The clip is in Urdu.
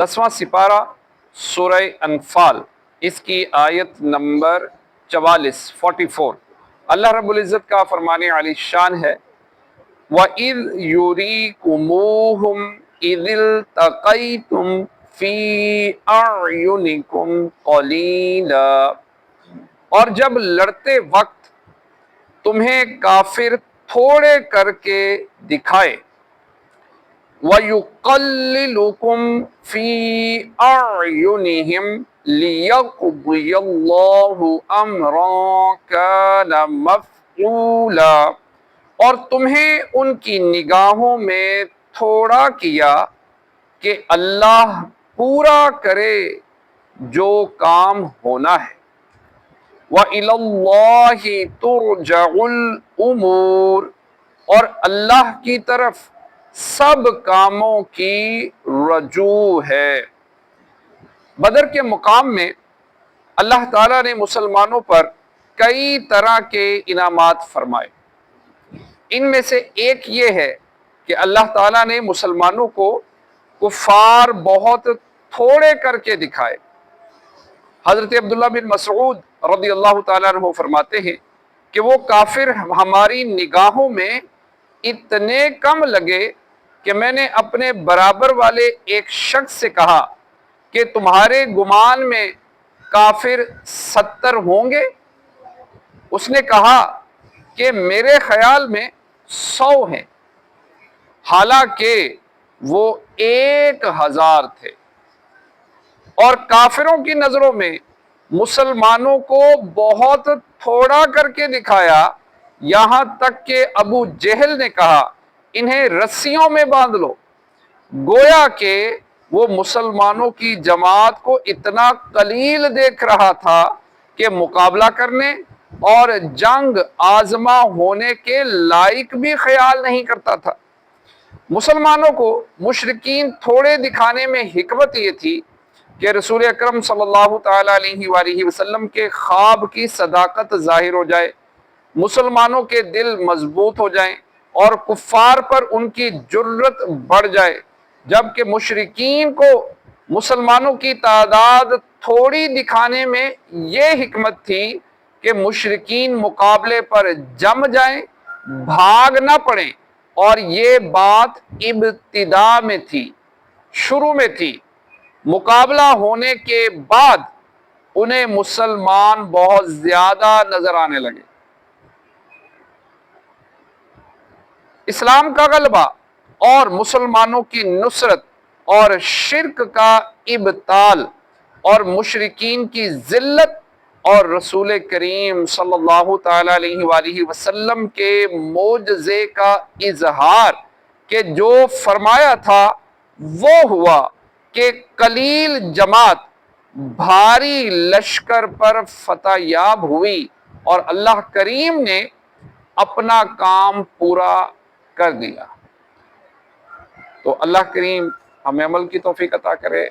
10واں سپارہ سورہ انفال، اس کی آیت نمبر 44 اللہ رب العزت کا فرمانے علی شان ہے وَإِذْ يُرِيكُمُوهُمْ إِذِ الْتَقَيْتُمْ فِي أَعْيُنِكُمْ قَلِيلًا، اور جب لڑتے وقت تمہیں کافر تھوڑے کر کے دکھائے، وَيُقَلِّلُكُمْ فِي أَعْيُنِهِمْ لِيَقْضِيَ اللَّهُ أَمْرًا كَانَ مَفْعُولًا، اور تمہیں ان کی نگاہوں میں تھوڑا کیا کہ اللہ پورا کرے جو کام ہونا ہے۔ وَإِلَى اللَّهِ تُرْجَعُ الْأُمُورُ، اور اللہ کی طرف سب کاموں کی رجوع ہے۔ بدر کے مقام میں اللہ تعالیٰ نے مسلمانوں پر کئی طرح کے انعامات فرمائے۔ ان میں سے ایک یہ ہے کہ اللہ تعالیٰ نے مسلمانوں کو کفار بہت تھوڑے کر کے دکھائے۔ حضرت عبداللہ بن مسعود رضی اللہ تعالیٰ عنہ فرماتے ہیں کہ وہ کافر ہماری نگاہوں میں اتنے کم لگے کہ میں نے اپنے برابر والے ایک شخص سے کہا کہ تمہارے گمان میں کافر 70 ہوں گے؟ اس نے کہا کہ میرے خیال میں 100 ہیں، حالانکہ وہ 1000 تھے۔ اور کافروں کی نظروں میں مسلمانوں کو بہت تھوڑا کر کے دکھایا، یہاں تک کہ ابو جہل نے کہا انہیں رسیوں میں باندھ لو، گویا کہ وہ مسلمانوں کی جماعت کو اتنا قلیل دیکھ رہا تھا کہ مقابلہ کرنے اور جنگ آزما ہونے کے لائق بھی خیال نہیں کرتا تھا۔ مسلمانوں کو مشرکین تھوڑے دکھانے میں حکمت یہ تھی کہ رسول اکرم صلی اللہ تعالیٰ علیہ وآلہ وسلم کے خواب کی صداقت ظاہر ہو جائے، مسلمانوں کے دل مضبوط ہو جائیں اور کفار پر ان کی جرت بڑھ جائے، جبکہ مشرکین کو مسلمانوں کی تعداد تھوڑی دکھانے میں یہ حکمت تھی کہ مشرکین مقابلے پر جم جائیں، بھاگ نہ پڑیں، اور یہ بات ابتدا میں تھی، شروع میں تھی۔ مقابلہ ہونے کے بعد انہیں مسلمان بہت زیادہ نظر آنے لگے۔ اسلام کا غلبہ اور مسلمانوں کی نصرت اور شرک کا ابطال اور مشرکین کی ذلت اور رسول کریم صلی اللہ تعالیٰ علیہ وآلہ وسلم کے معجزے کا اظہار کہ جو فرمایا تھا وہ ہوا کہ قلیل جماعت بھاری لشکر پر فتح یاب ہوئی اور اللہ کریم نے اپنا کام پورا کر دیا۔ تو اللہ کریم ہمیں عمل کی توفیق عطا کرے۔